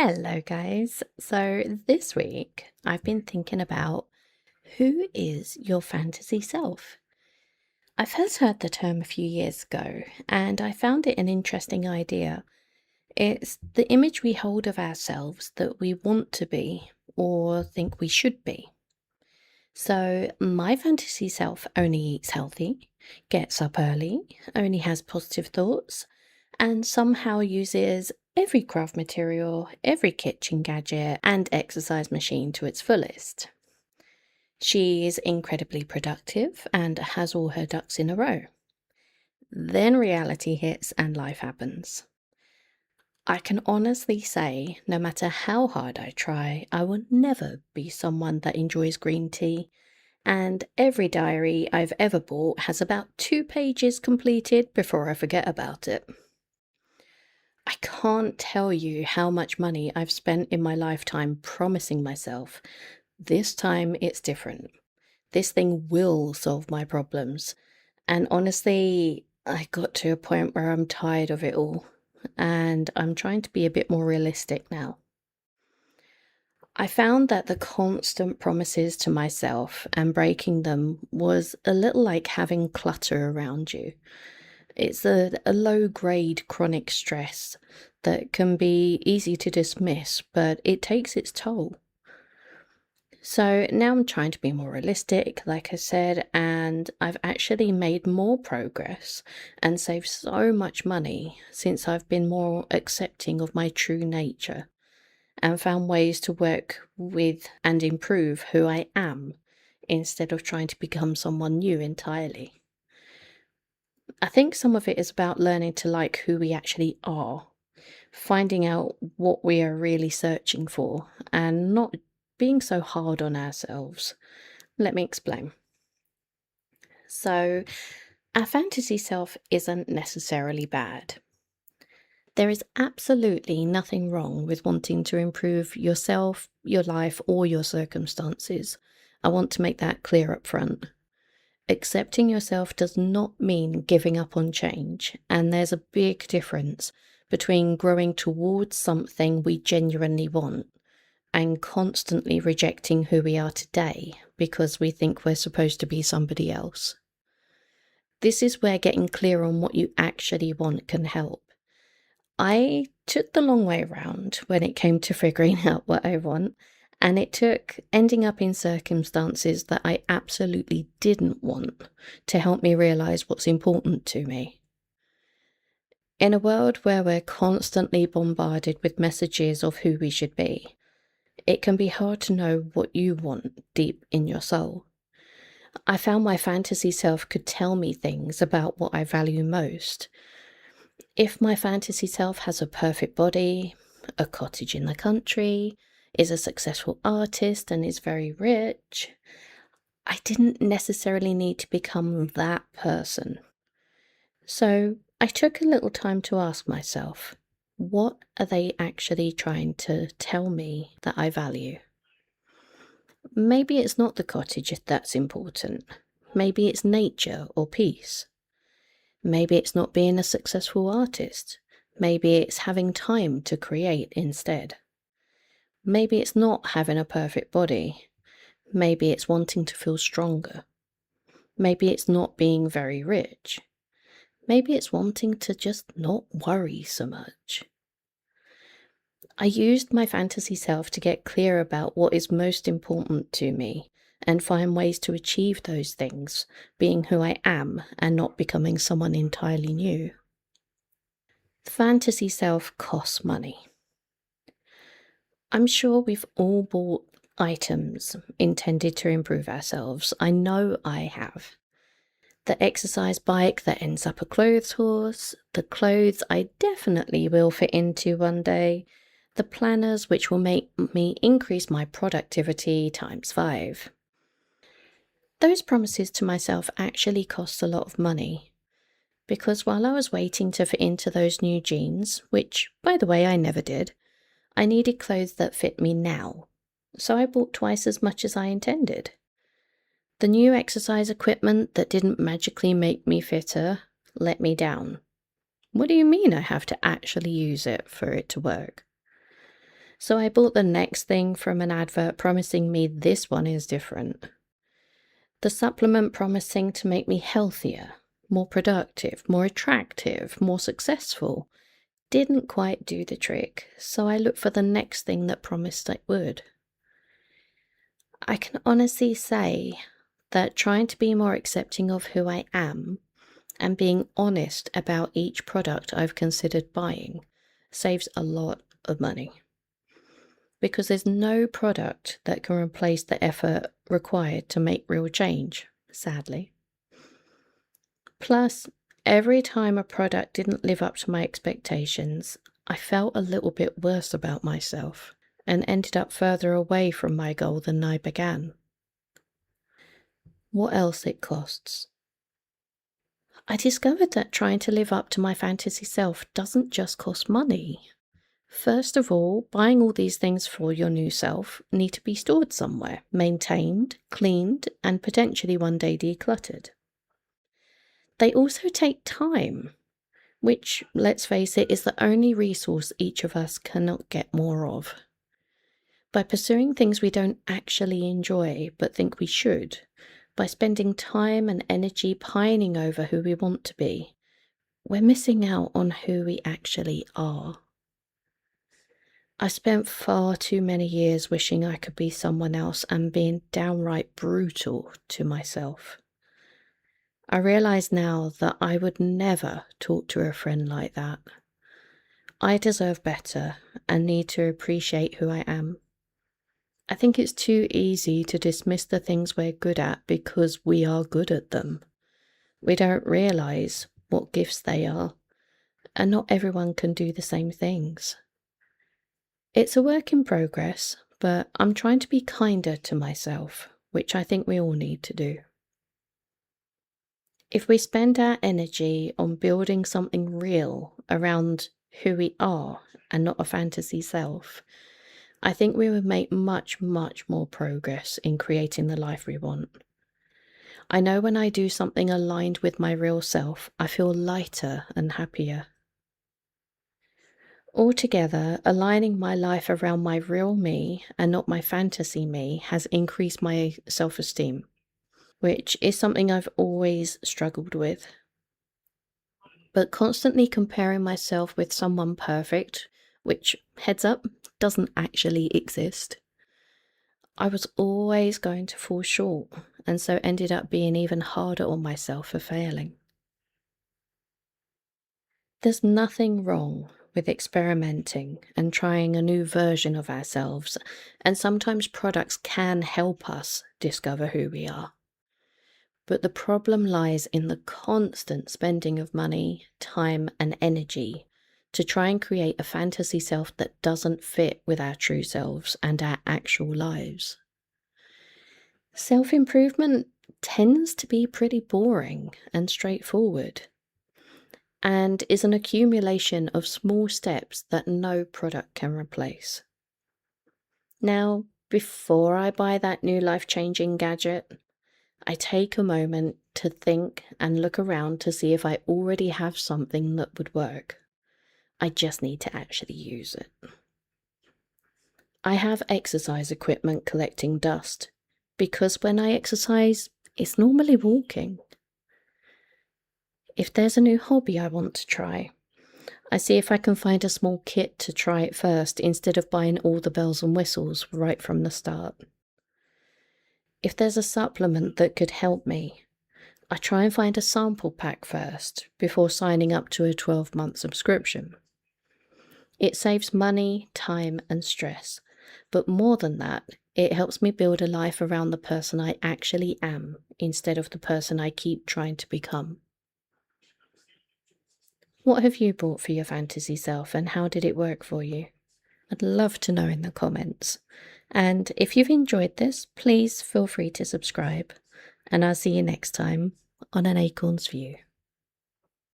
Hello, guys. So this week I've been thinking about who is your fantasy self? I first heard the term a few years ago and I found it an interesting idea. It's the image we hold of ourselves that we want to be or think we should be. So my fantasy self only eats healthy, gets up early, only has positive thoughts, and somehow uses every craft material, every kitchen gadget, and exercise machine to its fullest. She is incredibly productive and has all her ducks in a row. Then reality hits and life happens. I can honestly say, no matter how hard I try, I will never be someone that enjoys green tea, and every diary I've ever bought has about 2 pages completed before I forget about it. I can't tell you how much money I've spent in my lifetime promising myself, this time it's different. This thing will solve my problems. And honestly, I got to a point where I'm tired of it all. And I'm trying to be a bit more realistic now. I found that the constant promises to myself and breaking them was a little like having clutter around you. It's a low grade chronic stress that can be easy to dismiss, but it takes its toll. So now I'm trying to be more realistic, like I said, and I've actually made more progress and saved so much money since I've been more accepting of my true nature and found ways to work with and improve who I am instead of trying to become someone new entirely. I think some of it is about learning to like who we actually are, finding out what we are really searching for, and not being so hard on ourselves. Let me explain. So, our fantasy self isn't necessarily bad. There is absolutely nothing wrong with wanting to improve yourself, your life, or your circumstances. I want to make that clear up front. Accepting yourself does not mean giving up on change, and there's a big difference between growing towards something we genuinely want and constantly rejecting who we are today because we think we're supposed to be somebody else. This is where getting clear on what you actually want can help. I took the long way around when it came to figuring out what I want, and it took ending up in circumstances that I absolutely didn't want to help me realize what's important to me. In a world where we're constantly bombarded with messages of who we should be, it can be hard to know what you want deep in your soul. I found my fantasy self could tell me things about what I value most. If my fantasy self has a perfect body, a cottage in the country, is a successful artist, and is very rich, I didn't necessarily need to become that person. So I took a little time to ask myself, what are they actually trying to tell me that I value? Maybe it's not the cottage if that's important. Maybe it's nature or peace. Maybe it's not being a successful artist. Maybe it's having time to create instead. Maybe it's not having a perfect body. Maybe it's wanting to feel stronger. Maybe it's not being very rich. Maybe it's wanting to just not worry so much. I used my fantasy self to get clear about what is most important to me and find ways to achieve those things, being who I am and not becoming someone entirely new. The fantasy self costs money. I'm sure we've all bought items intended to improve ourselves. I know I have. The exercise bike that ends up a clothes horse, the clothes I definitely will fit into one day, the planners which will make me increase my productivity times 5. Those promises to myself actually cost a lot of money, because while I was waiting to fit into those new jeans, which, by the way, I never did, I needed clothes that fit me now, so I bought twice as much as I intended. The new exercise equipment that didn't magically make me fitter let me down. What do you mean I have to actually use it for it to work? So I bought the next thing from an advert promising me this one is different. The supplement promising to make me healthier, more productive, more attractive, more successful didn't quite do the trick, so I looked for the next thing that promised it would. I can honestly say that trying to be more accepting of who I am and being honest about each product I've considered buying saves a lot of money. Because there's no product that can replace the effort required to make real change, sadly. Plus, every time a product didn't live up to my expectations, I felt a little bit worse about myself and ended up further away from my goal than I began. What else it costs? I discovered that trying to live up to my fantasy self doesn't just cost money. First of all, buying all these things for your new self need to be stored somewhere, maintained, cleaned, and potentially one day decluttered. They also take time, which, let's face it, is the only resource each of us cannot get more of. By pursuing things we don't actually enjoy but think we should, by spending time and energy pining over who we want to be, we're missing out on who we actually are. I spent far too many years wishing I could be someone else and being downright brutal to myself. I realize now that I would never talk to a friend like that. I deserve better and need to appreciate who I am. I think it's too easy to dismiss the things we're good at because we are good at them. We don't realize what gifts they are, and not everyone can do the same things. It's a work in progress, but I'm trying to be kinder to myself, which I think we all need to do. If we spend our energy on building something real around who we are and not a fantasy self, I think we would make much, much more progress in creating the life we want. I know when I do something aligned with my real self, I feel lighter and happier. Altogether, aligning my life around my real me and not my fantasy me has increased my self-esteem, which is something I've always struggled with. But constantly comparing myself with someone perfect, which, heads up, doesn't actually exist, I was always going to fall short, and so ended up being even harder on myself for failing. There's nothing wrong with experimenting and trying a new version of ourselves, and sometimes products can help us discover who we are. But the problem lies in the constant spending of money, time, and energy to try and create a fantasy self that doesn't fit with our true selves and our actual lives. Self-improvement tends to be pretty boring and straightforward, and is an accumulation of small steps that no product can replace. Now, before I buy that new life-changing gadget, I take a moment to think and look around to see if I already have something that would work. I just need to actually use it. I have exercise equipment collecting dust because when I exercise, it's normally walking. If there's a new hobby I want to try, I see if I can find a small kit to try it first instead of buying all the bells and whistles right from the start. If there's a supplement that could help me, I try and find a sample pack first before signing up to a 12-month subscription. It saves money, time, and stress, but more than that, it helps me build a life around the person I actually am instead of the person I keep trying to become. What have you bought for your fantasy self and how did it work for you? I'd love to know in the comments. And if you've enjoyed this, please feel free to subscribe. And I'll see you next time on An Acorn's View.